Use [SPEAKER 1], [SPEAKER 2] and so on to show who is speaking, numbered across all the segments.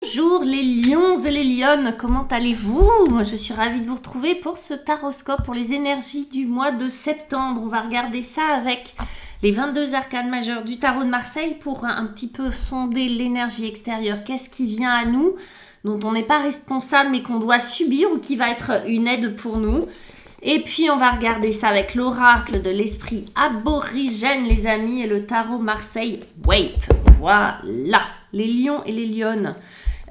[SPEAKER 1] Bonjour les lions et les lionnes, comment allez-vous? Moi je suis ravie de vous retrouver pour ce taroscope pour les énergies du mois de septembre. On va regarder ça avec les 22 arcanes majeures du tarot de Marseille pour un petit peu sonder l'énergie extérieure. Qu'est-ce qui vient à nous, dont on n'est pas responsable mais qu'on doit subir ou qui va être une aide pour nous? Et puis on va regarder ça avec l'oracle de l'esprit aborigène les amis et le tarot Marseille. Wait, voilà, les lions et les lionnes.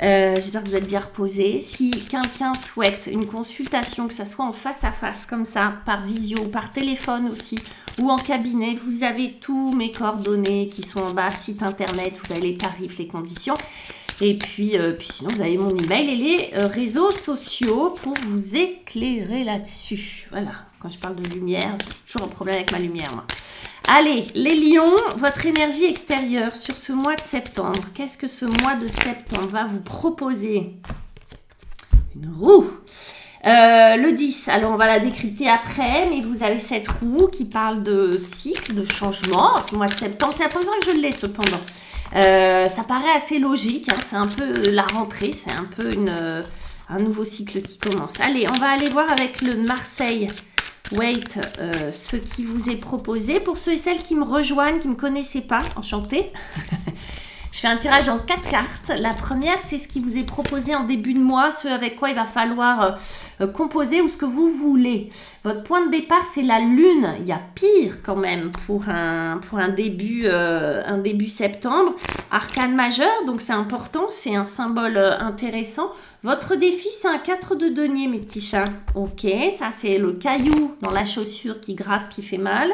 [SPEAKER 1] J'espère que vous êtes bien reposés. Si quelqu'un souhaite une consultation, que ça soit en face à face comme ça, par visio, par téléphone aussi, ou en cabinet, vous avez tous mes coordonnées qui sont en bas, site internet, vous avez les tarifs, les conditions. Et puis sinon, vous avez mon email et les réseaux sociaux pour vous éclairer là-dessus. Voilà, quand je parle de lumière, j'ai toujours un problème avec ma lumière, moi. Allez, les lions, votre énergie extérieure sur ce mois de septembre. Qu'est-ce que ce mois de septembre va vous proposer? Une roue. Le 10, alors on va la décrypter après, mais vous avez cette roue qui parle de cycle, de changement. Ce mois de septembre, c'est la première fois que je l'ai cependant. Ça paraît assez logique, hein, c'est un peu la rentrée, c'est un peu un nouveau cycle qui commence. Allez, on va aller voir avec le Marseille. Wait, ce qui vous est proposé. Pour ceux et celles qui me rejoignent, qui ne me connaissaient pas, enchantée. Je fais un tirage en 4 cartes. La première, c'est ce qui vous est proposé en début de mois, ce avec quoi il va falloir composer ou ce que vous voulez. Votre point de départ, c'est la lune. Il y a pire quand même pour un début septembre. Arcane majeur, donc c'est important, c'est un symbole intéressant. Votre défi, c'est un 4 de denier, mes petits chats. Ok, ça c'est le caillou dans la chaussure qui gratte, qui fait mal.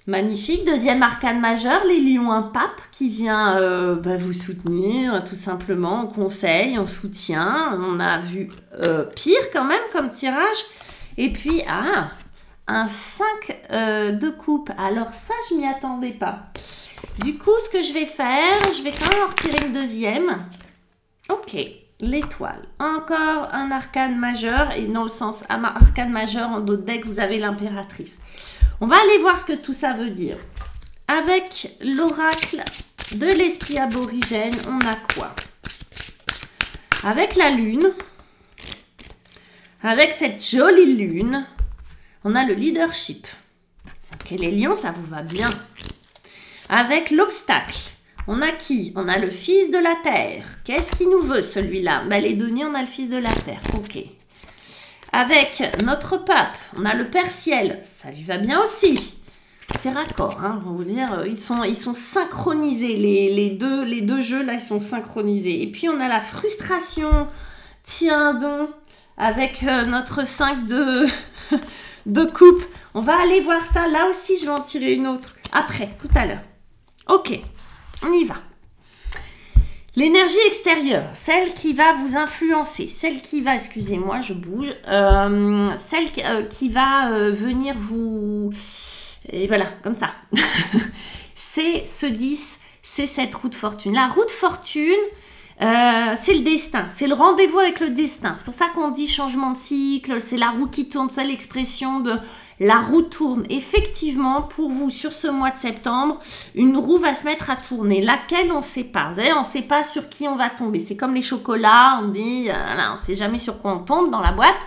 [SPEAKER 1] Magnifique. Deuxième arcane majeur, les lions, un pape qui vient vous soutenir, tout simplement, en conseil, en soutien. On a vu pire quand même comme tirage. Et puis, un 5 de coupe. Alors ça, je m'y attendais pas. Du coup, ce que je vais faire, je vais quand même en retirer une deuxième. Ok, l'étoile. Encore un arcane majeur. Et dans le sens arcane majeur, en dos de deck, vous avez l'impératrice. On va aller voir ce que tout ça veut dire. Avec l'oracle de l'esprit aborigène, on a quoi? Avec la lune, avec cette jolie lune, on a le leadership. Ok, les lions, ça vous va bien. Avec l'obstacle, on a qui? On a le fils de la terre. Qu'est-ce qu'il nous veut celui-là? Les deniers, on a le fils de la terre. Ok. Avec notre pape, on a le Père Ciel, ça lui va bien aussi. C'est raccord, hein, on va vous dire, ils sont synchronisés, les deux jeux là, ils sont synchronisés. Et puis on a la frustration, tiens donc, avec notre 5 de coupe. On va aller voir ça, là aussi je vais en tirer une autre, après, tout à l'heure. Ok, on y va. L'énergie extérieure, celle qui va vous influencer, celle qui va, excusez-moi, je bouge, celle qui va venir vous... Et voilà, comme ça. C'est ce 10, c'est cette roue de fortune. La roue de fortune, c'est le destin, c'est le rendez-vous avec le destin. C'est pour ça qu'on dit changement de cycle, c'est la roue qui tourne, c'est l'expression de... La roue tourne. Effectivement, pour vous, sur ce mois de septembre, une roue va se mettre à tourner. Laquelle, on ne sait pas. Vous savez, on ne sait pas sur qui on va tomber. C'est comme les chocolats, on dit, on ne sait jamais sur quoi on tombe dans la boîte.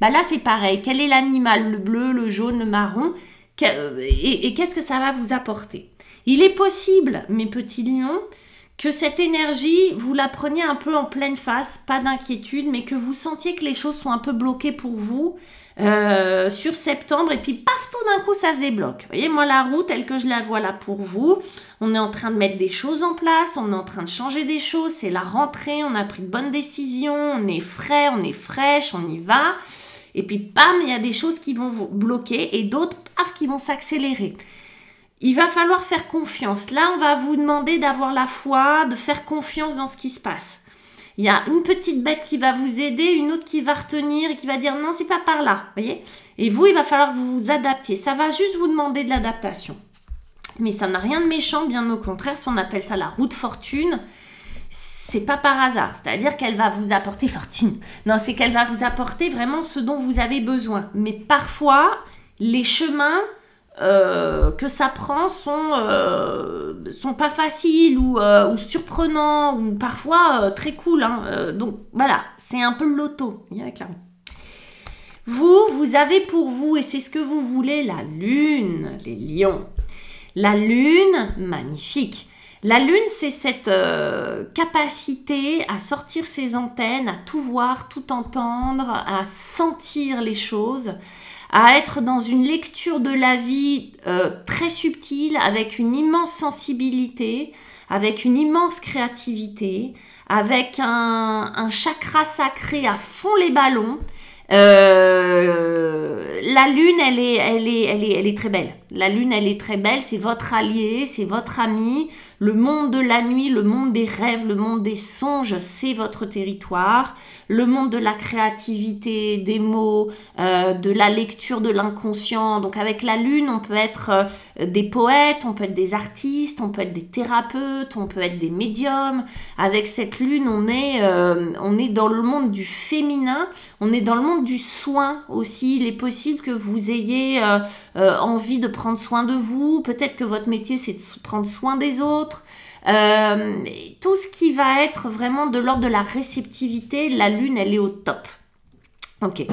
[SPEAKER 1] Là, c'est pareil. Quel est l'animal? Le bleu, le jaune, le marron? Et qu'est-ce que ça va vous apporter? Il est possible, mes petits lions, que cette énergie, vous la preniez un peu en pleine face, pas d'inquiétude, mais que vous sentiez que les choses sont un peu bloquées pour vous, sur septembre, et puis paf, tout d'un coup ça se débloque. Vous voyez, moi la roue telle que je la vois là pour vous, on est en train de mettre des choses en place, on est en train de changer des choses, c'est la rentrée, on a pris de bonnes décisions, on est frais, on est fraîche, on y va, et puis bam, il y a des choses qui vont vous bloquer et d'autres paf qui vont s'accélérer. Il va falloir faire confiance. Là, on va vous demander d'avoir la foi, de faire confiance dans ce qui se passe. Il y a une petite bête qui va vous aider, une autre qui va retenir et qui va dire non, c'est pas par là, voyez. Et vous, il va falloir que vous vous adaptiez. Ça va juste vous demander de l'adaptation. Mais ça n'a rien de méchant, bien au contraire. Si on appelle ça la roue de fortune, c'est pas par hasard. C'est-à-dire qu'elle va vous apporter fortune. Non, c'est qu'elle va vous apporter vraiment ce dont vous avez besoin. Mais parfois, les chemins que ça prend sont pas faciles ou surprenants ou parfois très cool. Hein. Donc voilà, c'est un peu le loto. Clairement. Vous avez pour vous, et c'est ce que vous voulez, la lune, les lions. La lune, magnifique. La lune, c'est cette capacité à sortir ses antennes, à tout voir, tout entendre, à sentir les choses, à être dans une lecture de la vie très subtile, avec une immense sensibilité, avec une immense créativité, avec un chakra sacré à fond les ballons. La lune, elle est très belle. La lune, elle est très belle, c'est votre allié, c'est votre ami. Le monde de la nuit, le monde des rêves, le monde des songes, c'est votre territoire. Le monde de la créativité, des mots, de la lecture de l'inconscient. Donc avec la lune, on peut être des poètes, on peut être des artistes, on peut être des thérapeutes, on peut être des médiums. Avec cette lune, on est dans le monde du féminin, on est dans le monde du soin aussi. Il est possible que vous ayez envie de prendre soin de vous. Peut-être que votre métier, c'est de prendre soin des autres. Tout ce qui va être vraiment de l'ordre de la réceptivité, la lune, elle est au top. Ok.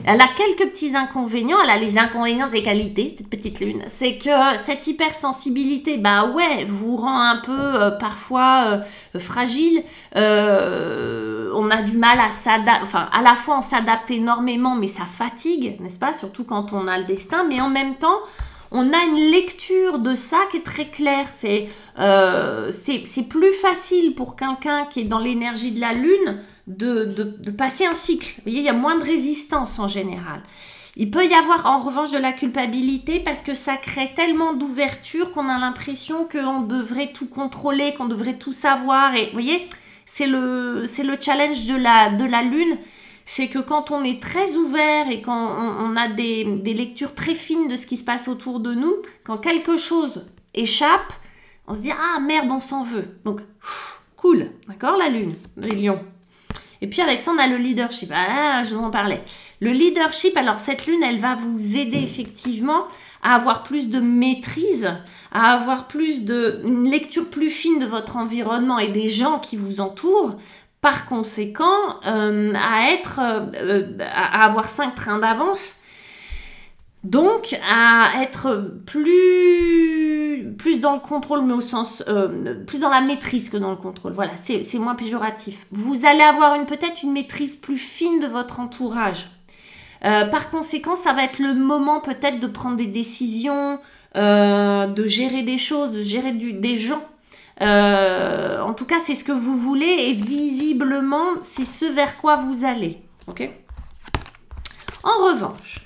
[SPEAKER 1] Elle a quelques petits inconvénients. Elle a les inconvénients de ses qualités, cette petite lune. C'est que cette hypersensibilité, bah ouais, vous rend un peu parfois fragile. On a du mal à s'adapter. Enfin, à la fois on s'adapte énormément, mais ça fatigue, n'est-ce pas? Surtout quand on a le destin. Mais en même temps, on a une lecture de ça qui est très claire. C'est plus facile pour quelqu'un qui est dans l'énergie de la lune de passer un cycle. Vous voyez, il y a moins de résistance en général. Il peut y avoir en revanche de la culpabilité parce que ça crée tellement d'ouverture qu'on a l'impression qu'on devrait tout contrôler, qu'on devrait tout savoir. Et vous voyez, c'est le challenge de la lune. C'est que quand on est très ouvert et quand on a des lectures très fines de ce qui se passe autour de nous, quand quelque chose échappe, on se dit « Ah merde, on s'en veut ». Donc, cool, d'accord, la lune, les lions. Et puis avec ça, on a le leadership. Ah, je vous en parlais. Le leadership, alors cette lune, elle va vous aider effectivement à avoir plus de maîtrise, à avoir une lecture plus fine de votre environnement et des gens qui vous entourent. Par conséquent, à avoir 5 trains d'avance, donc à être plus dans le contrôle, mais au sens, plus dans la maîtrise que dans le contrôle. Voilà, c'est moins péjoratif. Vous allez avoir peut-être une maîtrise plus fine de votre entourage. Par conséquent, ça va être le moment peut-être de prendre des décisions, de gérer des choses, de gérer des gens. En tout cas, c'est ce que vous voulez et visiblement, c'est ce vers quoi vous allez. Ok ? En revanche,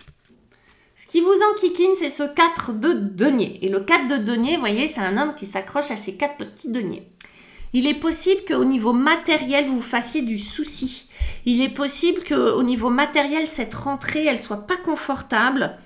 [SPEAKER 1] ce qui vous enquiquine, c'est ce 4 de denier. Et le 4 de denier, vous voyez, c'est un homme qui s'accroche à ses 4 petits deniers. Il est possible qu'au niveau matériel, vous fassiez du souci. Il est possible qu'au niveau matériel, cette rentrée, elle soit pas confortable.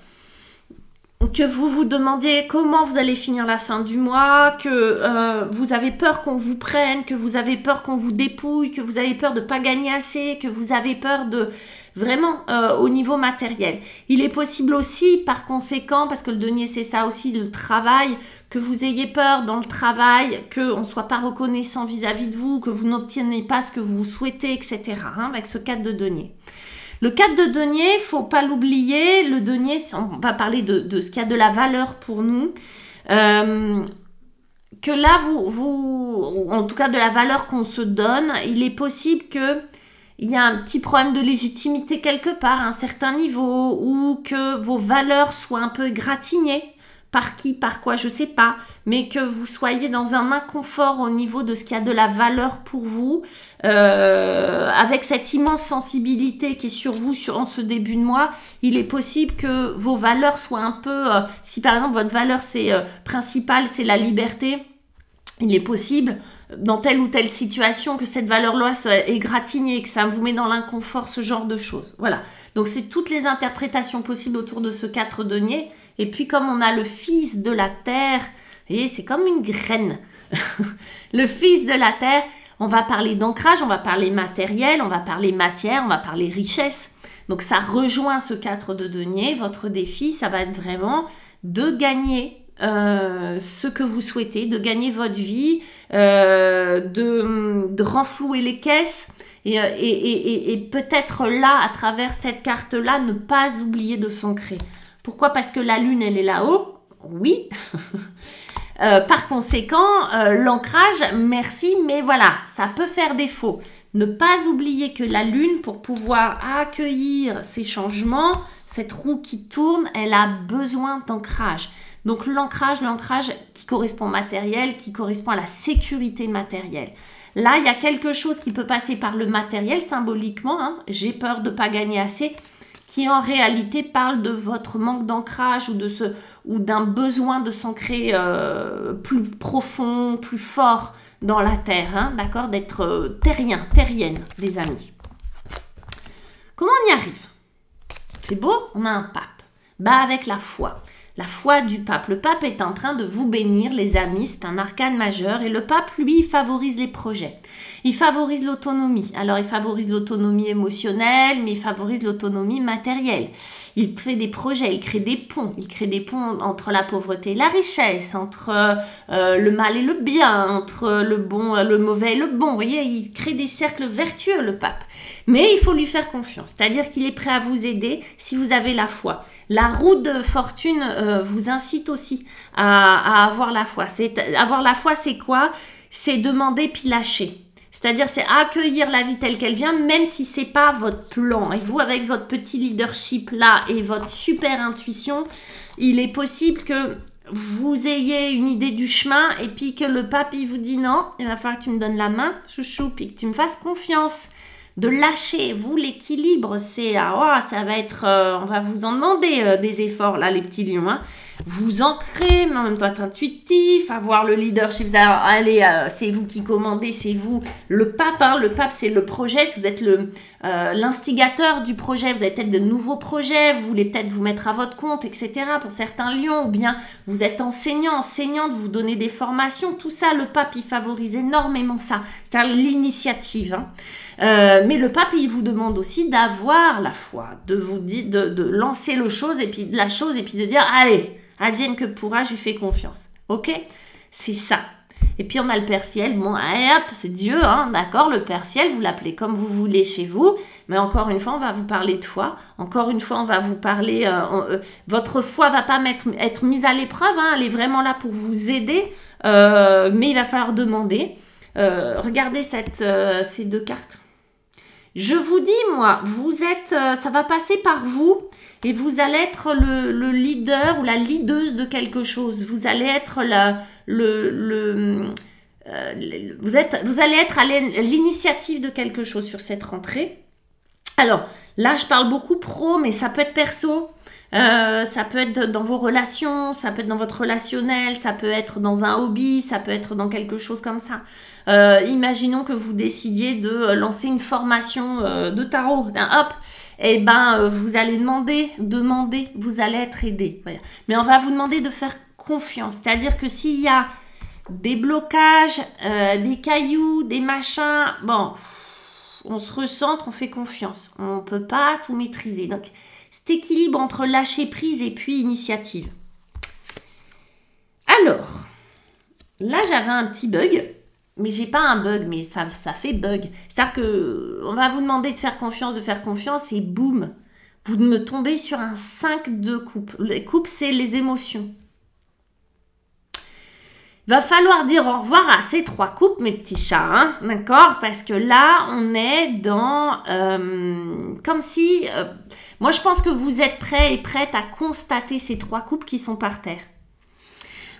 [SPEAKER 1] Que vous vous demandiez comment vous allez finir la fin du mois, que vous avez peur qu'on vous prenne, que vous avez peur qu'on vous dépouille, que vous avez peur de ne pas gagner assez, que vous avez peur de... Vraiment, au niveau matériel. Il est possible aussi, par conséquent, parce que le denier, c'est ça aussi, le travail, que vous ayez peur dans le travail, qu'on ne soit pas reconnaissant vis-à-vis de vous, que vous n'obteniez pas ce que vous souhaitez, etc. Avec ce 4 de denier. Le 4 de denier, il ne faut pas l'oublier. Le denier, on va parler de ce qui a de la valeur pour nous. Que là, en tout cas de la valeur qu'on se donne, il est possible qu'il y a un petit problème de légitimité quelque part, à un certain niveau, ou que vos valeurs soient un peu égratignées. Par qui, par quoi, je ne sais pas, mais que vous soyez dans un inconfort au niveau de ce qui a de la valeur pour vous, avec cette immense sensibilité qui est sur vous en ce début de mois, il est possible que vos valeurs soient un peu, si par exemple votre valeur principale c'est la liberté, il est possible dans telle ou telle situation que cette valeur-là soit égratignée, que ça vous met dans l'inconfort, ce genre de choses. Voilà, donc c'est toutes les interprétations possibles autour de ce 4 denier. Et puis comme on a le fils de la terre, vous voyez, c'est comme une graine. Le fils de la terre, on va parler d'ancrage, on va parler matériel, on va parler matière, on va parler richesse. Donc ça rejoint ce 4 de denier. Votre défi, ça va être vraiment de gagner ce que vous souhaitez, de gagner votre vie, de renflouer les caisses et peut-être là, à travers cette carte-là, ne pas oublier de s'ancrer. Pourquoi? Parce que la lune, elle est là-haut. Oui. Par conséquent, l'ancrage, merci, mais voilà, ça peut faire défaut. Ne pas oublier que la lune, pour pouvoir accueillir ces changements, cette roue qui tourne, elle a besoin d'ancrage. Donc l'ancrage qui correspond au matériel, qui correspond à la sécurité matérielle. Là, il y a quelque chose qui peut passer par le matériel symboliquement, hein, j'ai peur de ne pas gagner assez, qui en réalité parle de votre manque d'ancrage ou d'un besoin de s'ancrer plus profond, plus fort dans la terre, hein, d'accord, d'être terrienne, les amis. Comment on y arrive? C'est beau, on a un pape. Bah avec la foi. La foi du pape. Le pape est en train de vous bénir, les amis, c'est un arcane majeur. Et le pape, lui, il favorise les projets. Il favorise l'autonomie. Alors, il favorise l'autonomie émotionnelle, mais il favorise l'autonomie matérielle. Il fait des projets, il crée des ponts. Il crée des ponts entre la pauvreté et la richesse, entre le mal et le bien, entre le bon, le mauvais et le bon. Vous voyez, il crée des cercles vertueux, le pape. Mais il faut lui faire confiance. C'est-à-dire qu'il est prêt à vous aider si vous avez la foi. La roue de fortune vous incite aussi à avoir la foi. Avoir la foi, c'est quoi? C'est demander puis lâcher. C'est-à-dire, c'est accueillir la vie telle qu'elle vient, même si c'est pas votre plan. Et vous, avec votre petit leadership là et votre super intuition, il est possible que vous ayez une idée du chemin et puis que le pape, il vous dit non, il va falloir que tu me donnes la main, chouchou, puis que tu me fasses confiance. De lâcher, vous, l'équilibre, c'est, ça va être, on va vous en demander des efforts, là, les petits lions, hein. Vous ancrer, mais en même temps être intuitif, avoir le leadership, allez, c'est vous qui commandez, c'est vous, le pape, hein, le pape, c'est le projet, si vous êtes l'instigateur du projet, vous avez peut-être de nouveaux projets, vous voulez peut-être vous mettre à votre compte, etc., pour certains lions, ou bien vous êtes enseignante, vous donnez des formations, tout ça, le pape, il favorise énormément ça, c'est-à-dire l'initiative, hein. Mais le pape, il vous demande aussi d'avoir la foi, de vous dire, de lancer la chose et puis de dire allez, advienne que pourra, je lui fais confiance. Ok? C'est ça. Et puis on a le Père Ciel, bon, allez, hop, c'est Dieu, hein, d'accord, le Père Ciel, vous l'appelez comme vous voulez chez vous, mais encore une fois, on va vous parler de foi, encore une fois, on va vous parler, votre foi va pas être mise à l'épreuve, hein, elle est vraiment là pour vous aider, mais il va falloir demander. Regardez ces deux cartes. Je vous dis, moi, vous êtes, ça va passer par vous et vous allez être le leader ou la leaduse de quelque chose. Vous allez être vous allez être à l'initiative de quelque chose sur cette rentrée. Alors, là, je parle beaucoup pro, mais ça peut être perso. Ça peut être dans vos relations, ça peut être dans votre relationnel, ça peut être dans un hobby, ça peut être dans quelque chose comme ça. Imaginons que vous décidiez de lancer une formation de tarot. Hop, et ben vous allez demander, vous allez être aidé. Voilà. Mais on va vous demander de faire confiance. C'est-à-dire que s'il y a des blocages, des cailloux, des machins, bon, on se recentre, on fait confiance. On ne peut pas tout maîtriser. Donc, cet équilibre entre lâcher prise et puis initiative. Alors, là, j'avais un petit bug. Mais j'ai pas un bug, mais ça fait bug. C'est-à-dire qu'on va vous demander de faire confiance et boum, vous me tombez sur un 5 de coupe. Les coupes, c'est les émotions. Va falloir dire au revoir à ces 3 coupes, mes petits chats, hein, d'accord? Parce que là, on est dans... comme si... moi, je pense que vous êtes prêts et prêtes à constater ces 3 coupes qui sont par terre.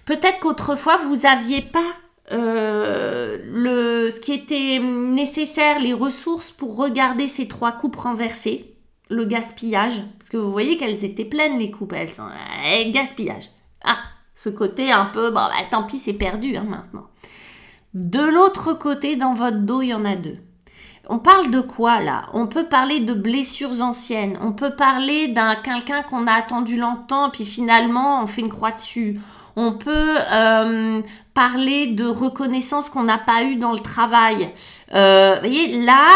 [SPEAKER 1] Peut-être qu'autrefois, vous n'aviez pas ce qui était nécessaire, les ressources pour regarder ces 3 coupes renversées, le gaspillage, parce que vous voyez qu'elles étaient pleines les coupes, elles sont gaspillage. Ah, ce côté un peu, bon, bah, tant pis, c'est perdu hein, maintenant. De l'autre côté, dans votre dos, il y en a 2. On parle de quoi là? On peut parler de blessures anciennes, on peut parler d'un quelqu'un qu'on a attendu longtemps, puis finalement on fait une croix dessus. On peut parler de reconnaissance qu'on n'a pas eu dans le travail. Vous voyez, là,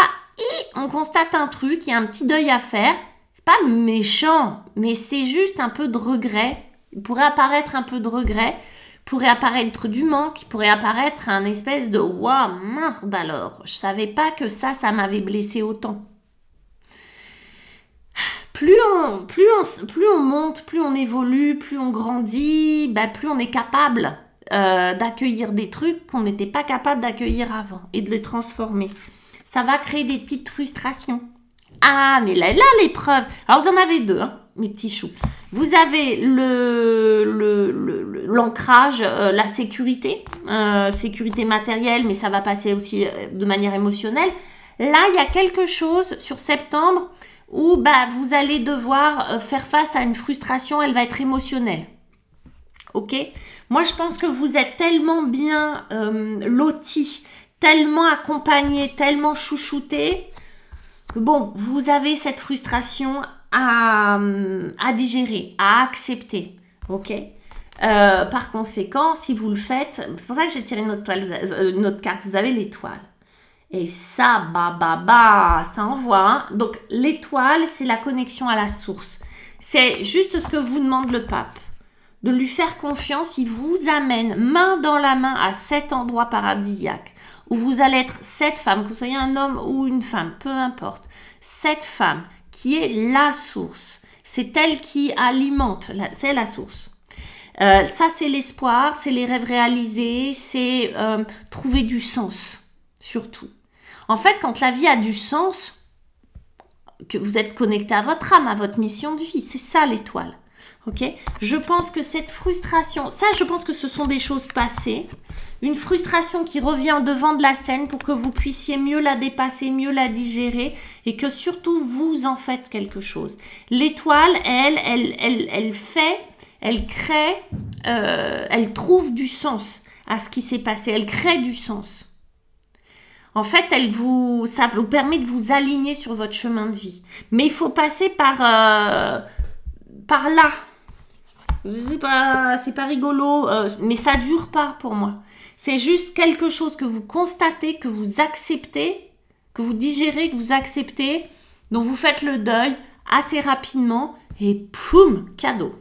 [SPEAKER 1] on constate un truc, il y a un petit deuil à faire. C'est pas méchant, mais c'est juste un peu de regret Il pourrait apparaître un peu de regret, pourrait apparaître du manque, il pourrait apparaître un espèce de « Waouh, merde alors, je savais pas que ça m'avait blessé autant ». Plus on monte, plus on évolue, plus on grandit, bah, plus on est capable d'accueillir des trucs qu'on n'était pas capable d'accueillir avant et de les transformer. Ça va créer des petites frustrations. Ah, mais là l'épreuve. Alors, vous en avez deux, hein, mes petits choux. Vous avez l'ancrage, la sécurité, sécurité matérielle, mais ça va passer aussi de manière émotionnelle. Là, il y a quelque chose sur septembre où bah, vous allez devoir faire face à une frustration, elle va être émotionnelle. Ok? Moi, je pense que vous êtes tellement bien lotis, tellement accompagnés, tellement chouchoutés, que bon, vous avez cette frustration à digérer, à accepter. Ok? Par conséquent, si vous le faites, c'est pour ça que j'ai tiré une autre carte, vous avez l'étoile. Et ça, ça envoie. Hein. Donc, l'étoile, c'est la connexion à la source. C'est juste ce que vous demande le pape. De lui faire confiance, il vous amène main dans la main à cet endroit paradisiaque où vous allez être cette femme, que vous soyez un homme ou une femme, peu importe. Cette femme qui est la source. C'est elle qui alimente, c'est la source. Ça, c'est l'espoir, c'est les rêves réalisés, c'est trouver du sens, surtout. En fait, quand la vie a du sens, que vous êtes connecté à votre âme, à votre mission de vie, c'est ça l'étoile. Ok? Je pense que cette frustration, ça, je pense que ce sont des choses passées. Une frustration qui revient en devant de la scène pour que vous puissiez mieux la dépasser, mieux la digérer et que surtout vous en faites quelque chose. L'étoile, elle fait, elle crée, elle trouve du sens à ce qui s'est passé. Elle crée du sens. En fait, ça vous permet de vous aligner sur votre chemin de vie. Mais il faut passer par là. C'est pas rigolo, mais ça dure pas pour moi. C'est juste quelque chose que vous constatez, que vous acceptez, que vous digérez, que vous acceptez, dont vous faites le deuil assez rapidement et poum, cadeau.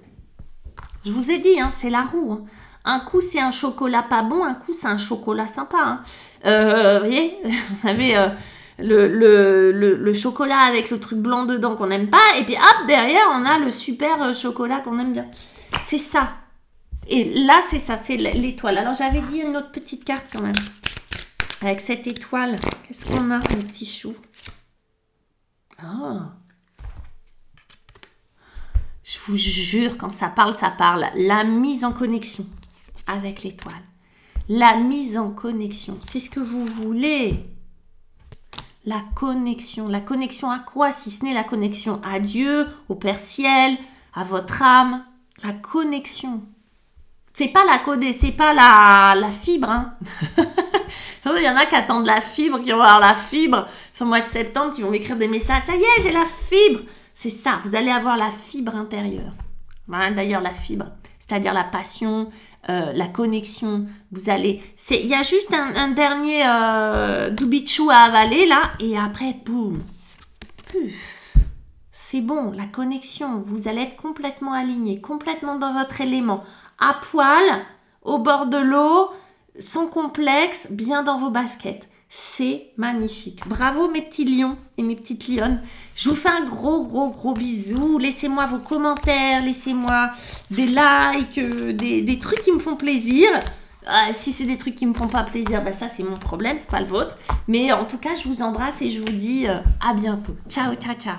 [SPEAKER 1] Je vous ai dit, hein, c'est la roue. Hein. Un coup, c'est un chocolat pas bon, un coup, c'est un chocolat sympa. Hein. Vous voyez, vous avez le chocolat avec le truc blanc dedans qu'on n'aime pas, et puis hop, derrière, on a le super chocolat qu'on aime bien. C'est ça. Et là, c'est ça, c'est l'étoile. Alors, j'avais dit une autre petite carte quand même. Avec cette étoile, qu'est-ce qu'on a, mes petits choux? Oh. Je vous jure, quand ça parle, ça parle. La mise en connexion avec l'étoile. La mise en connexion, c'est ce que vous voulez. La connexion à quoi? Si ce n'est la connexion à Dieu, au Père Ciel, à votre âme. La connexion. C'est pas la fibre. Hein. Il y en a qui attendent la fibre, qui vont avoir la fibre sur le mois de septembre, qui vont m'écrire des messages. Ça y est, j'ai la fibre. C'est ça, vous allez avoir la fibre intérieure. Voilà, d'ailleurs, la fibre, c'est-à-dire la passion, la connexion. Il y a juste un dernier doubichou à avaler, là, et après, boum. C'est bon, la connexion. Vous allez être complètement aligné, complètement dans votre élément. À poil, au bord de l'eau, sans complexe, bien dans vos baskets. C'est magnifique. Bravo mes petits lions et mes petites lionnes. Je vous fais un gros bisou. Laissez-moi vos commentaires, laissez-moi des likes, des trucs qui me font plaisir. Si c'est des trucs qui me font pas plaisir, bah ça c'est mon problème, c'est pas le vôtre. Mais en tout cas, je vous embrasse et je vous dis à bientôt. Ciao, ciao, ciao.